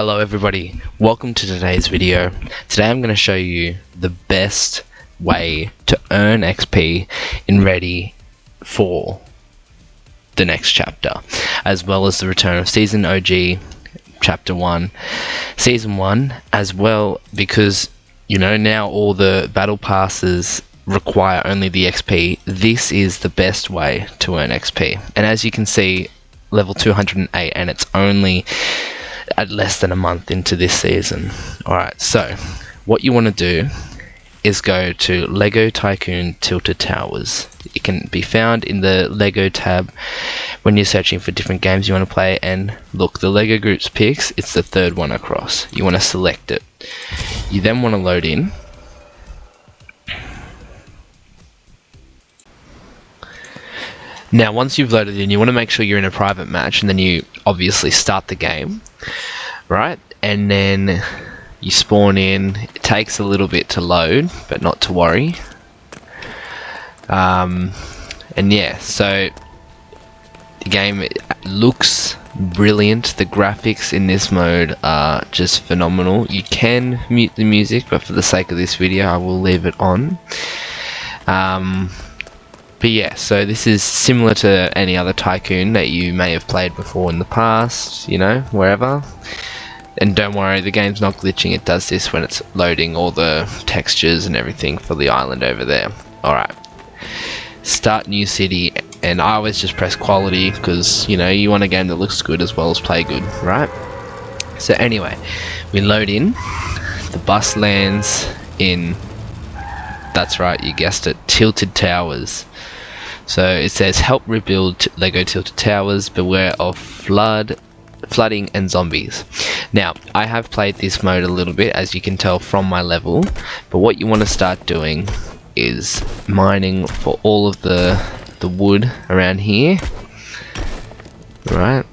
Hello everybody, welcome to today's video. Today I'm going to show you the best way to earn XP in Ready for the next chapter, as well as the return of Season OG, Chapter 1, Season 1, as well, because you know now all the battle passes require only the XP. This is the best way to earn XP, and as you can see, level 208, and it's only at less than a month into this season. Alright, so what you want to do is go to Lego Tycoon Tilted Towers. It can be found in the Lego tab when you're searching for different games you want to play, and look, the Lego Groups picks, it's the third one across. You want to select it. You then want to load in. Now once you've loaded in, you want to make sure you're in a private match, and then you obviously start the game, right? And then you spawn in. It takes a little bit to load, but not to worry. And yeah, so the game looks brilliant. The graphics in this mode are just phenomenal. You can mute the music, but for the sake of this video I will leave it on. But yeah, so this is similar to any other Tycoon that you may have played before in the past, you know, wherever. And don't worry, the game's not glitching. It does this when it's loading all the textures and everything for the island over there. Alright, start new city, and I always just press quality because, you know, you want a game that looks good as well as play good, right? So anyway, we load in, the bus lands in, that's right, you guessed it, Tilted Towers. So it says, help rebuild Lego Tilted Towers, beware of flooding and zombies. Now, I have played this mode a little bit, as you can tell from my level, but what you want to start doing is mining for all of the wood around here. Right.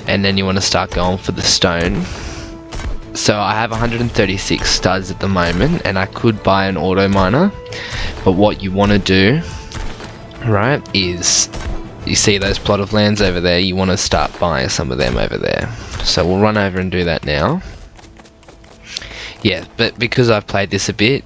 And then you want to start going for the stone. So I have 136 studs at the moment, and I could buy an auto miner, but what you want to do, right, is you see those plot of lands over there, you want to start buying some of them over there. So we'll run over and do that now. Yeah, but because I've played this a bit,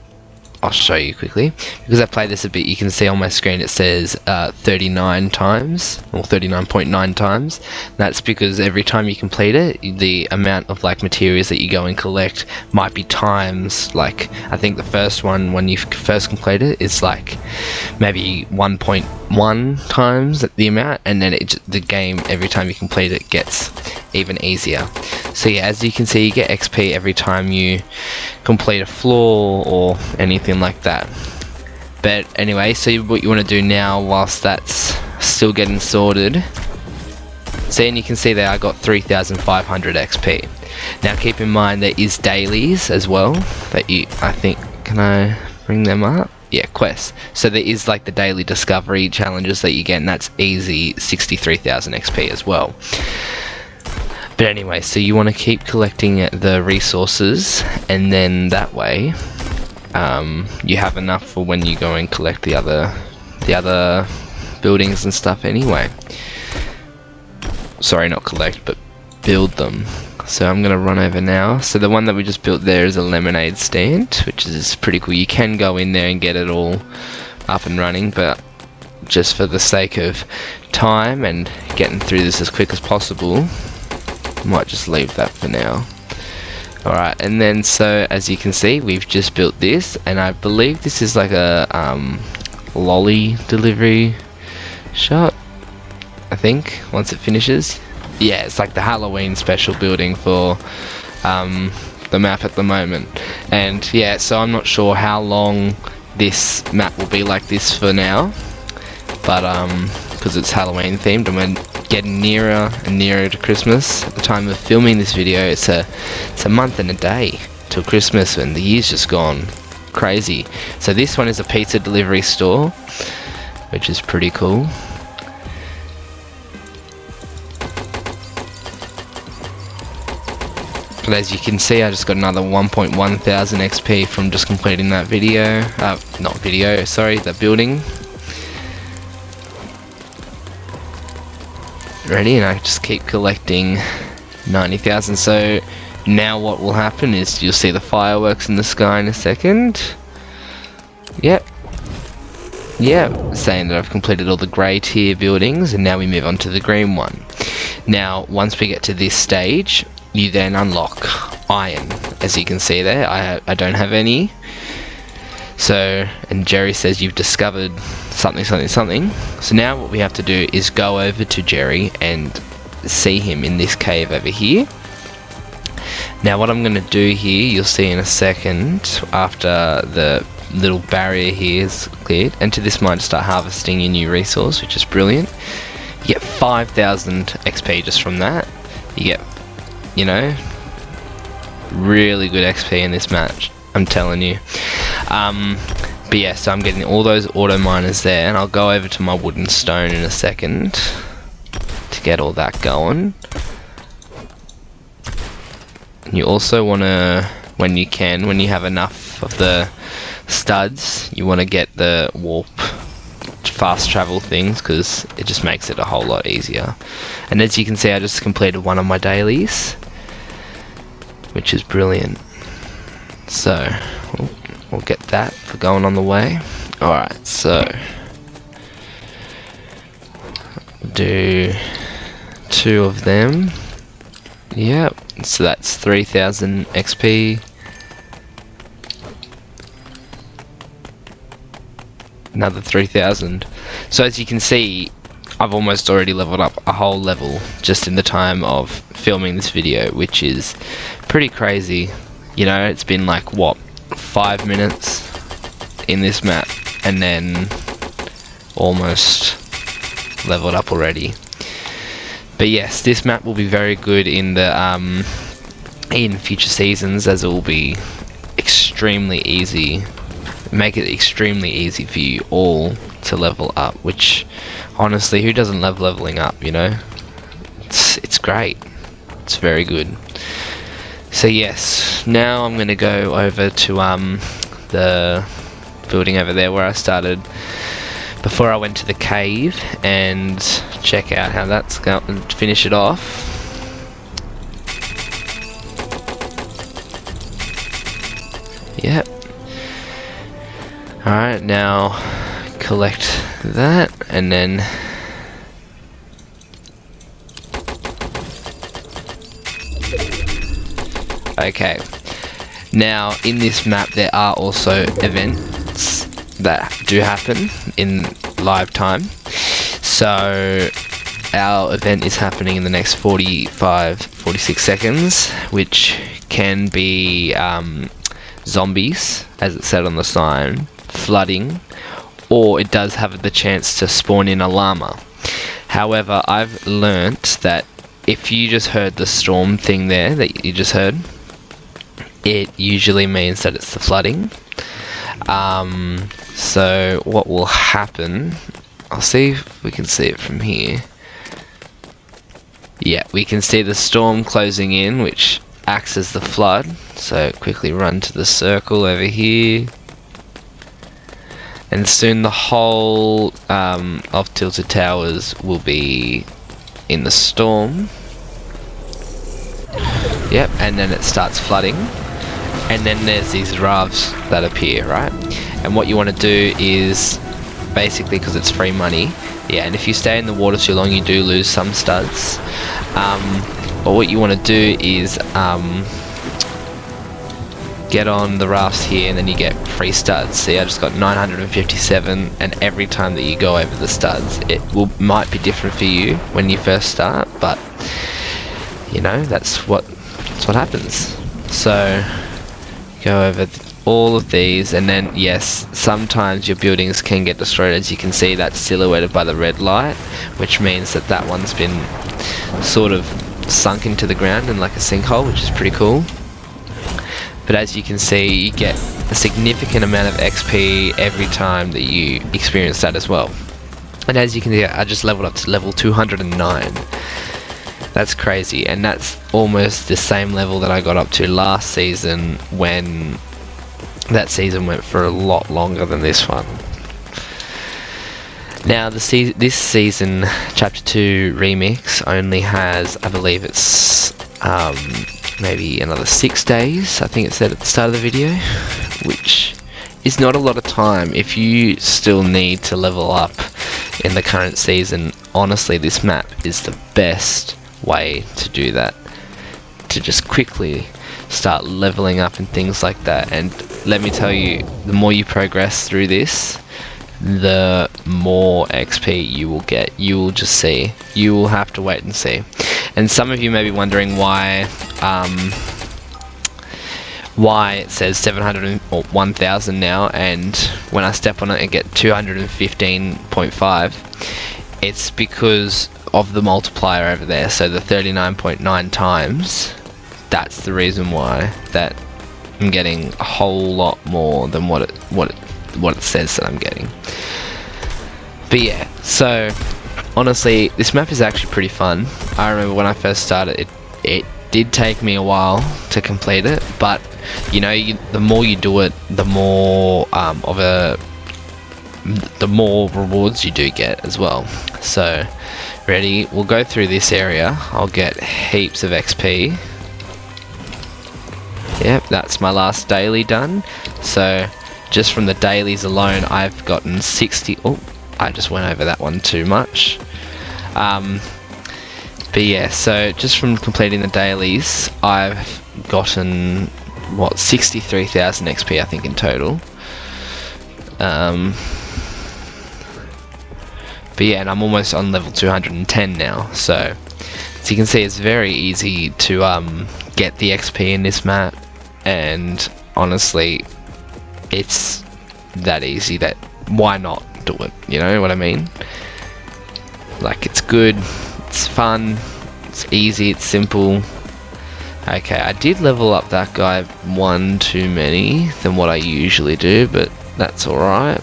I'll show you quickly. Because I played this a bit, you can see on my screen it says 39 times, or 39.9 times. That's because every time you complete it, the amount of like materials that you go and collect might be times, like I think the first one when you first complete it, it's like maybe 1.1 times the amount, and then the game every time you complete it gets even easier. So yeah, as you can see, you get XP every time you complete a floor or anything like that. But anyway, so what you want to do now, whilst that's still getting sorted, see, and you can see there I got 3,500 XP. Now keep in mind there is dailies as well that you, I think, can I bring them up? Yeah, quests. So there is like the daily discovery challenges that you get, and that's easy 63,000 XP as well. But anyway, so you want to keep collecting the resources, and then that way you have enough for when you go and collect the other buildings and stuff anyway. Sorry, not collect, but build them. So I'm gonna run over now. So the one that we just built there is a lemonade stand, which is pretty cool. You can go in there and get it all up and running, but just for the sake of time and getting through this as quick as possible, might just leave that for now. Alright, and then so as you can see, we've just built this, and I believe this is like a lolly delivery shop, I think, once it finishes. Yeah, it's like the Halloween special building for the map at the moment. And yeah, so I'm not sure how long this map will be like this for now, but because it's Halloween themed and we're getting nearer and nearer to Christmas. At the time of filming this video, it's a month and a day till Christmas, and the year's just gone crazy. So this one is a pizza delivery store, which is pretty cool. But as you can see, I just got another 1.1 thousand XP from just completing that video. Not video, sorry, that building. ready, and I just keep collecting 90,000. So now what will happen is you'll see the fireworks in the sky in a second. Yep, saying that I've completed all the grey tier buildings, and now we move on to the green one. Now once we get to this stage, you then unlock iron. As you can see there, I don't have any. So, and Jerry says you've discovered something. So now what we have to do is go over to Jerry and see him in this cave over here. Now what I'm going to do here, you'll see in a second, after the little barrier here is cleared, enter this mine to start harvesting your new resource, which is brilliant. You get 5,000 XP just from that. You get, you know, really good XP in this match, I'm telling you. But yeah, so I'm getting all those auto miners there, and I'll go over to my wood and stone in a second to get all that going. And you also want to, when you have enough of the studs, you want to get the warp fast travel things, because it just makes it a whole lot easier. And as you can see, I just completed one of my dailies, which is brilliant. So we'll get that for going on the way. Alright, so do 2 of them. Yep, so that's 3,000 XP. Another 3,000. So as you can see, I've almost already leveled up a whole level just in the time of filming this video, which is pretty crazy. You know, it's been like, what, 5 minutes in this map, and then almost leveled up already. But yes, this map will be very good in the in future seasons, as it will be extremely easy. Make it extremely easy for you all to level up, which honestly, who doesn't love leveling up, you know? It's great. It's very good. So yes, now I'm going to go over to the building over there where I started before I went to the cave, and check out how that's going and finish it off. Yep. Alright, now collect that, and then okay. Now in this map there are also events that do happen in live time. So our event is happening in the next 46 seconds, which can be zombies, as it said on the sign, flooding, or it does have the chance to spawn in a llama. However, I've learnt that if you just heard the storm thing there that you just heard, it usually means that it's the flooding. So what will happen, I'll see if we can see it from here. Yeah, we can see the storm closing in, which acts as the flood. So quickly run to the circle over here, and soon the whole of Tilted Towers will be in the storm. Yep, and then it starts flooding, and then there's these rafts that appear, right? And what you want to do is, basically, because it's free money, yeah, and if you stay in the water too long you do lose some studs, but what you want to do is get on the rafts here, and then you get free studs. See, I just got 957, and every time that you go over the studs, it might be different for you when you first start, but you know, that's what happens. So go over all of these, and then yes, sometimes your buildings can get destroyed. As you can see, that's silhouetted by the red light, which means that that one's been sort of sunk into the ground in like a sinkhole, which is pretty cool. But as you can see, you get a significant amount of XP every time that you experience that as well. And as you can see, I just leveled up to level 209. That's crazy, and that's almost the same level that I got up to last season, when that season went for a lot longer than this one. Now this season, Chapter 2 Remix only has, I believe it's maybe another 6 days, I think it said at the start of the video, which is not a lot of time. If you still need to level up in the current season, honestly this map is the best way to do that, to just quickly start leveling up and things like that. And let me tell you, the more you progress through this, the more XP you will get. You will just see. You will have to wait and see. And some of you may be wondering why it says 700 or 1000 now, and when I step on it and get 215.5, it's because of the multiplier over there. So the 39.9 times, that's the reason why that I'm getting a whole lot more than what it says that I'm getting. But yeah, so honestly this map is actually pretty fun. I remember when I first started, it did take me a while to complete it, but you know, the more you do it, the more the more rewards you do get as well. So ready, we'll go through this area. I'll get heaps of XP. Yep, that's my last daily done. So just from the dailies alone, I've gotten 60. Oh, I just went over that one too much. But yeah, so just from completing the dailies, I've gotten, what, 63,000 XP I think in total. But yeah, and I'm almost on level 210 now. So as you can see, it's very easy to get the XP in this map, and honestly, it's that easy that why not do it? You know what I mean? Like, it's good, it's fun, it's easy, it's simple. Okay, I did level up that guy one too many than what I usually do, but that's alright.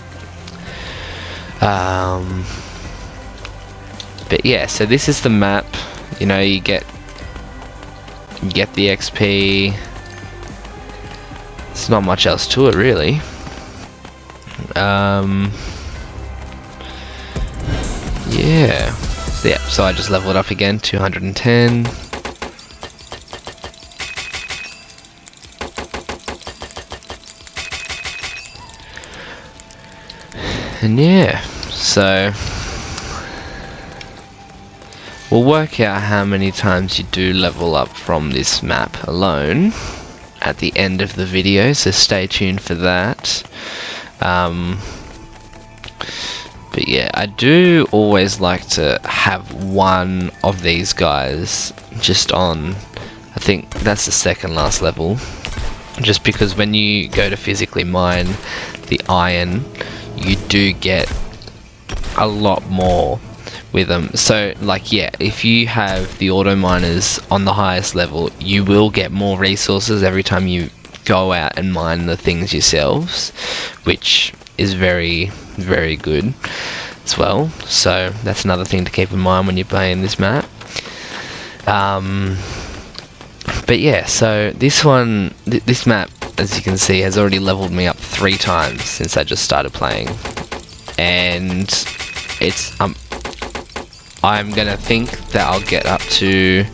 But yeah, so this is the map. You know, you get the XP. There's not much else to it really. Yeah. So I just leveled up again, 210. And yeah, so we'll work out how many times you do level up from this map alone at the end of the video, so stay tuned for that. But yeah, I do always like to have one of these guys just on, I think that's the second last level, just because when you go to physically mine the iron, you do get a lot more with them. So like, yeah, if you have the auto miners on the highest level, you will get more resources every time you go out and mine the things yourselves, which is very, very good as well. So that's another thing to keep in mind when you're playing this map. But yeah, so this map, as you can see, has already leveled me up 3 times since I just started playing, and it's I'm gonna think that I'll get up to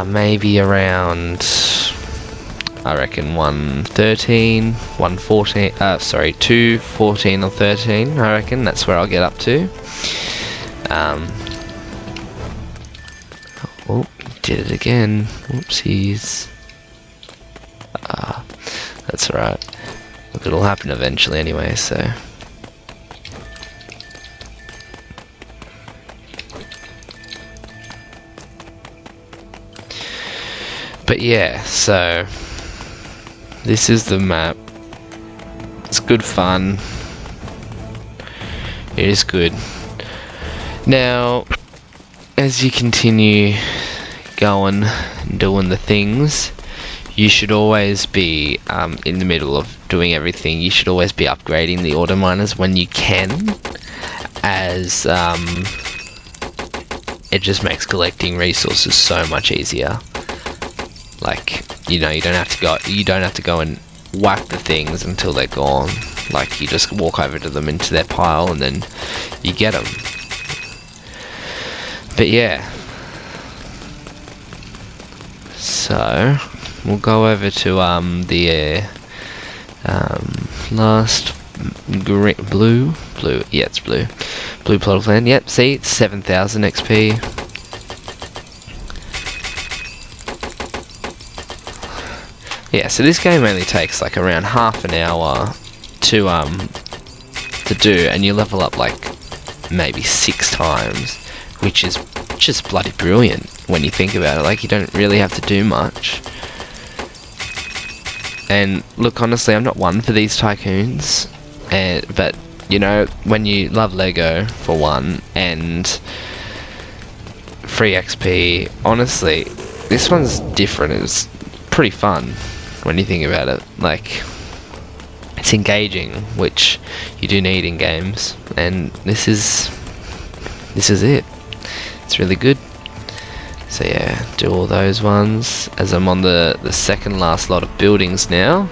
maybe around, I reckon 113, 114, sorry, 214 or 13, I reckon that's where I'll get up to. Oh, did it again, whoopsies. That's alright, look, it'll happen eventually anyway, so. But yeah, so this is the map. It's good fun. It is good. Now, as you continue going and doing the things, you should always be in the middle of doing everything. You should always be upgrading the auto miners when you can, as it just makes collecting resources so much easier. Like, you know, you don't have to go and whack the things until they're gone. Like, you just walk over to them into their pile and then you get them. But yeah. So, we'll go over to the last blue, yeah, it's blue plot of land. Yep, see, it's 7,000 XP. Yeah, so this game only takes like around half an hour to do, and you level up like maybe 6 times, which is just bloody brilliant when you think about it. Like, you don't really have to do much. And look, honestly, I'm not one for these tycoons, but you know, when you love Lego for one and free XP, honestly, this one's different. It's pretty fun when you think about it. Like, it's engaging, which you do need in games, and this is it. It's really good. So yeah, do all those ones, as I'm on the second last lot of buildings now,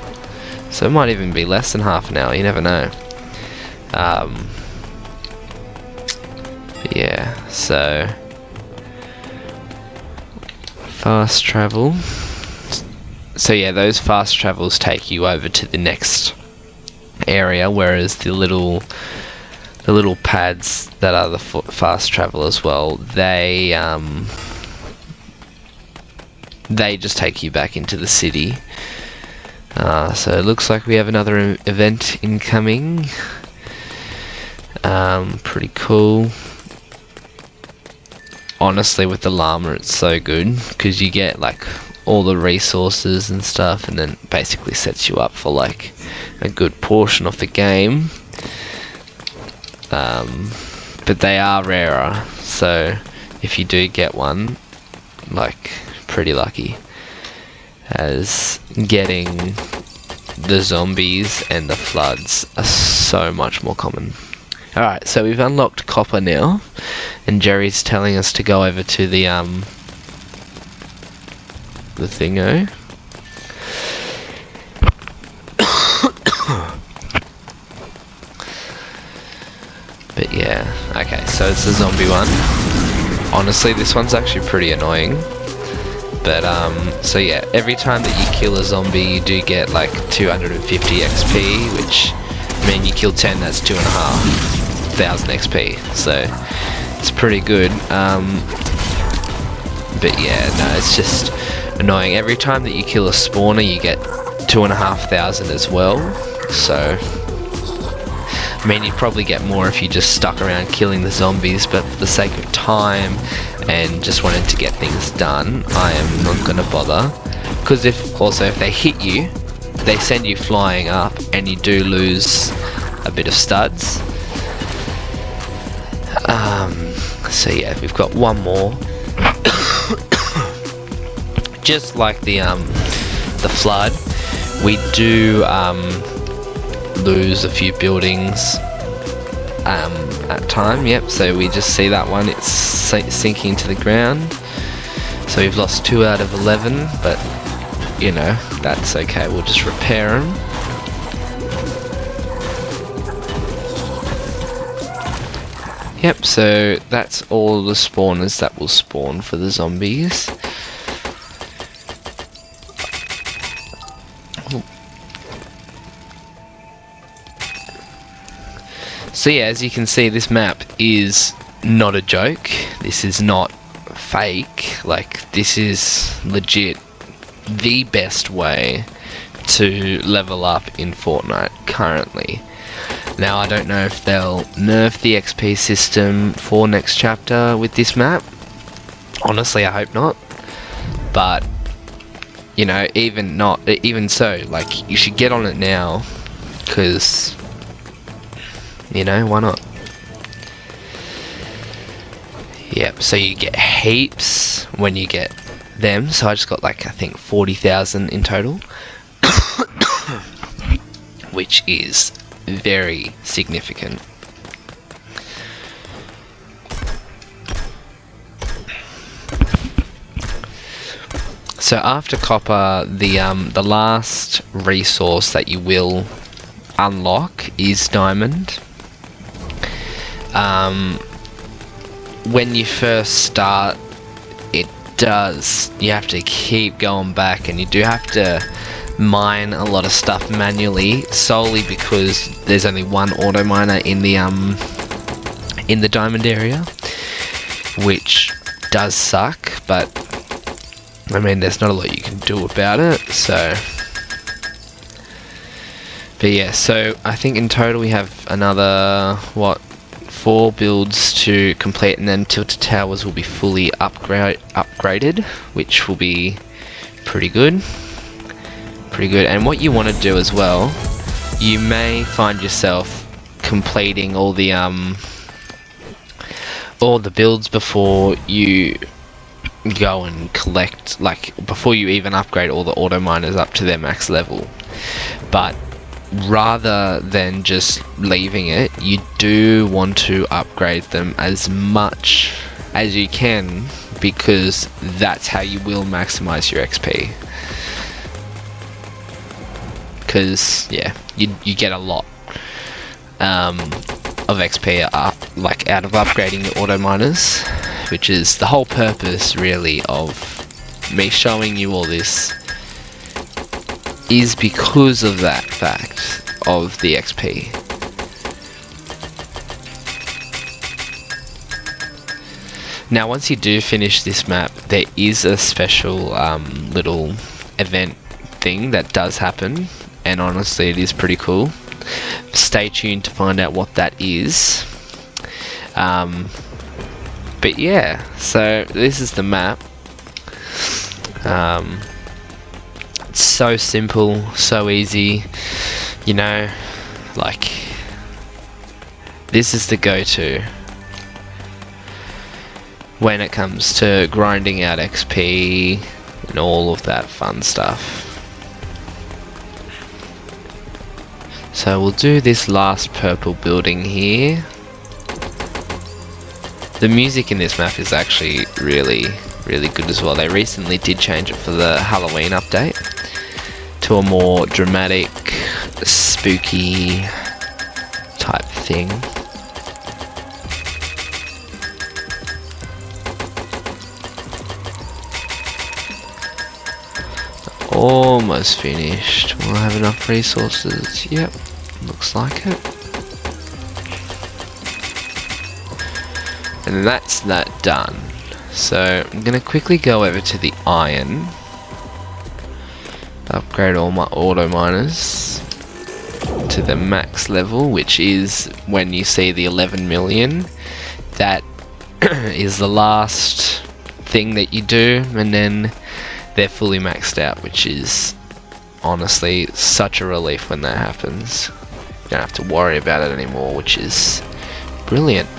so it might even be less than half an hour, you never know. But yeah, so fast travel. So yeah, those fast travels take you over to the next area, whereas the little pads that are the fast travel as well, they just take you back into the city. So it looks like we have another event incoming. Pretty cool. Honestly, with the llama, it's so good because you get like all the resources and stuff, and then basically sets you up for like a good portion of the game. But they are rarer, so if you do get one, like, pretty lucky, as getting the zombies and the floods are so much more common. Alright, so we've unlocked copper now, and Jerry's telling us to go over to the thingo. But yeah, okay, so it's the zombie one. Honestly, this one's actually pretty annoying. But so yeah, every time that you kill a zombie, you do get like 250 XP, which, I mean, you kill 10, that's 2,500 XP, so it's pretty good. But yeah, no, it's just annoying. Every time that you kill a spawner, you get 2,500 as well, so I mean, you'd probably get more if you just stuck around killing the zombies, but for the sake of time and just wanting to get things done, I am not going to bother. Because if they hit you, they send you flying up, and you do lose a bit of studs. So yeah, we've got one more. Just like the flood, we do lose a few buildings at time. Yep, so we just see that one, it's sinking to the ground. So we've lost 2 out of 11, but you know, that's okay, we'll just repair them. Yep, so that's all the spawners that will spawn for the zombies. So yeah, as you can see, this map is not a joke. This is not fake. Like, this is legit the best way to level up in Fortnite currently. Now, I don't know if they'll nerf the XP system for next chapter with this map. Honestly, I hope not. But, you know, even so, like, you should get on it now, because, you know, why not? Yep, so you get heaps when you get them. So I just got, like, I think 40,000 in total. Which is very significant. So after copper, the last resource that you will unlock is diamond. When you first start, you have to keep going back, and you do have to mine a lot of stuff manually, solely because there's only one auto miner in the diamond area, which does suck, but I mean there's not a lot you can do about it. But yeah, so I think in total we have another 4 builds to complete, and then Tilted Towers will be fully upgraded, which will be pretty good. And what you want to do as well, you may find yourself completing all the builds before you go and collect, like before you even upgrade all the auto miners up to their max level. But rather than just leaving it, you do want to upgrade them as much as you can, because that's how you will maximize your XP. Because yeah, you get a lot of XP out of upgrading your auto miners, which is the whole purpose really of me showing you all this, is because of that fact of the XP. Now once you do finish this map, there is a special little event thing that does happen, and honestly it is pretty cool. Stay tuned to find out what that is. But yeah, so this is the map. It's so simple, so easy, you know, like this is the go-to when it comes to grinding out XP and all of that fun stuff. So we'll do this last purple building here. The music in this map is actually really good as well. They recently did change it for the Halloween update to a more dramatic, spooky type thing. Almost finished. Will I have enough resources? Yep, looks like it. And that's that done. So I'm gonna quickly go over to the iron, upgrade all my auto miners to the max level, which is when you see the 11 million. That is the last thing that you do, and then they're fully maxed out, which is honestly such a relief when that happens. You don't have to worry about it anymore, which is brilliant.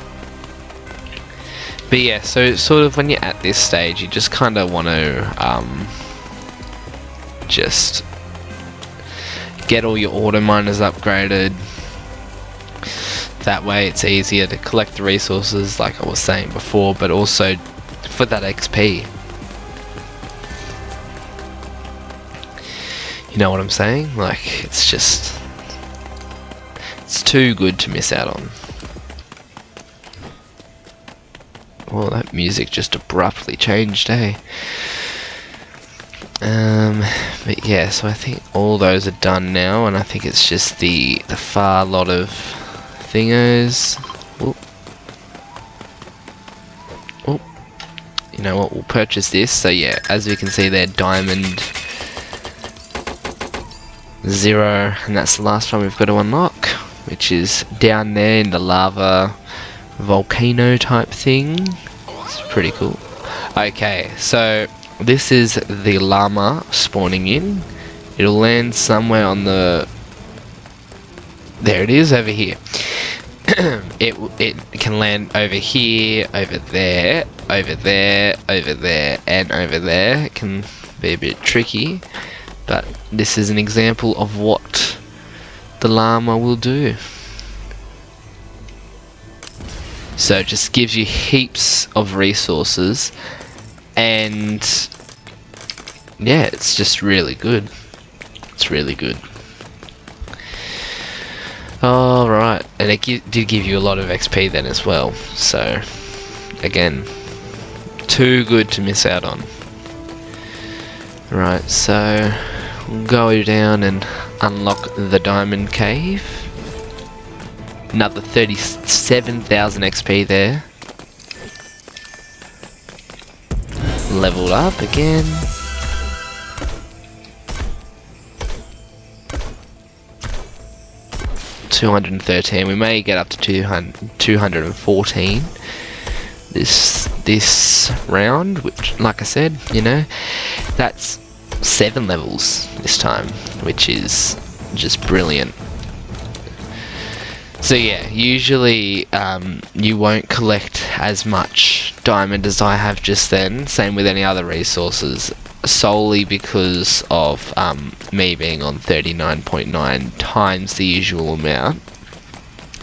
But yeah, so sort of when you're at this stage, you just kind of want to just get all your auto miners upgraded. That way it's easier to collect the resources, like I was saying before, but also for that XP. You know what I'm saying? Like, it's just, it's too good to miss out on. Well, that music just abruptly changed, eh? But yeah, so I think all those are done now, and I think it's just the far lot of thingos. Oh, you know what? We'll purchase this. So yeah, as we can see there, diamond 0, and that's the last one we've got to unlock, which is down there in the lava volcano type thing. It's pretty cool. Okay, so this is the llama spawning in. It'll land somewhere on the... There it is, over here. It can land over here, over there, over there, over there, and over there. It can be a bit tricky, but this is an example of what the llama will do. So it just gives you heaps of resources, and yeah, it's just really good. It's really good. Oh, right. And it did give you a lot of XP then as well. So, again, too good to miss out on. Right, so we'll go down and unlock the diamond cave. Another 37,000 XP there. Leveled up again. $213. We may get up to 214 this round, which, like I said, you know, that's 7 levels this time, which is just brilliant. So yeah, usually you won't collect as much diamond as I have just then, same with any other resources, solely because of me being on 39.9 times the usual amount.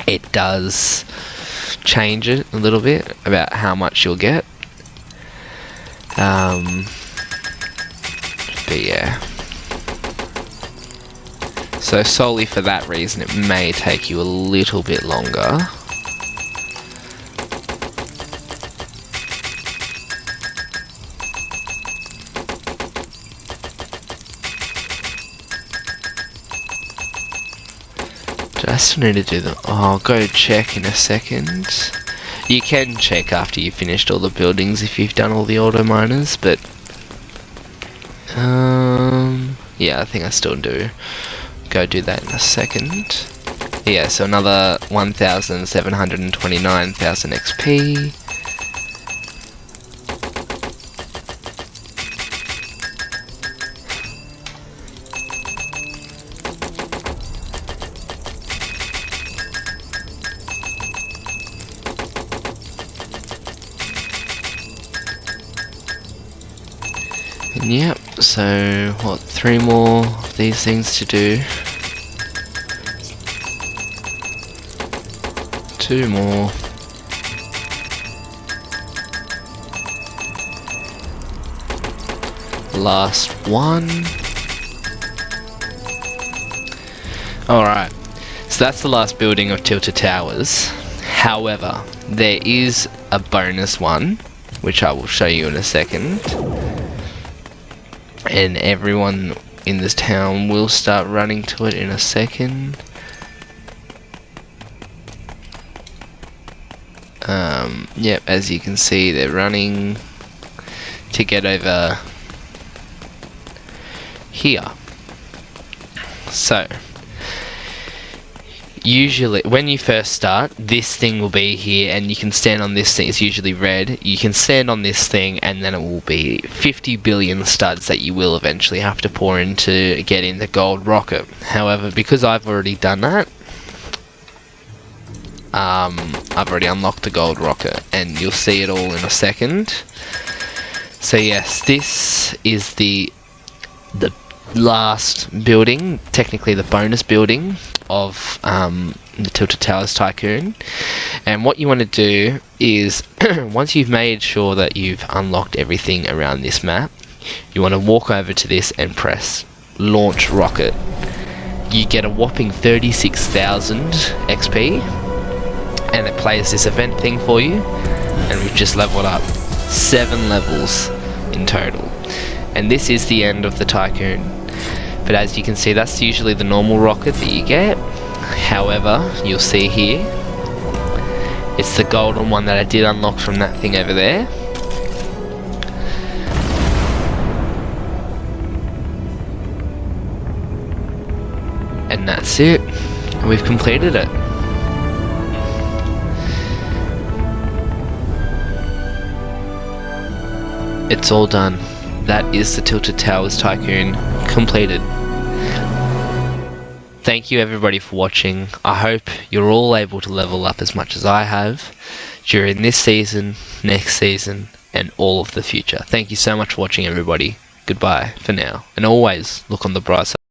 It does change it a little bit about how much you'll get. But yeah. So solely for that reason it may take you a little bit longer. I still need to do them. Oh, I'll go check in a second. You can check after you've finished all the buildings if you've done all the auto miners, but yeah, I think I still do. Go do that in a second. Yeah, so another 1,729,000 XP. Yep, so what, 3 more of these things to do. 2 more. Last one. Alright, so that's the last building of Tilted Towers. However, there is a bonus one, which I will show you in a second. And everyone in this town will start running to it in a second. Yep, as you can see, they're running to get over here. So, usually, when you first start, this thing will be here, and you can stand on this thing. It's usually red. You can stand on this thing, and then it will be 50 billion studs that you will eventually have to pour in to get in the gold rocket. However, because I've already done that, I've already unlocked the gold rocket, and you'll see it all in a second. So yes, this is the last building, technically the bonus building of the Tilted Towers Tycoon. And what you want to do is, once you've made sure that you've unlocked everything around this map, you want to walk over to this and press launch rocket. You get a whopping 36,000 XP, and it plays this event thing for you, and we've just leveled up 7 levels in total. And this is the end of the Tycoon. But as you can see, that's usually the normal rocket that you get. However, you'll see here, it's the golden one that I did unlock from that thing over there. And that's it. We've completed it. It's all done. That is the Tilted Towers Tycoon completed. Thank you everybody for watching. I hope you're all able to level up as much as I have during this season, next season, and all of the future. Thank you so much for watching everybody. Goodbye for now. And always look on the bright side.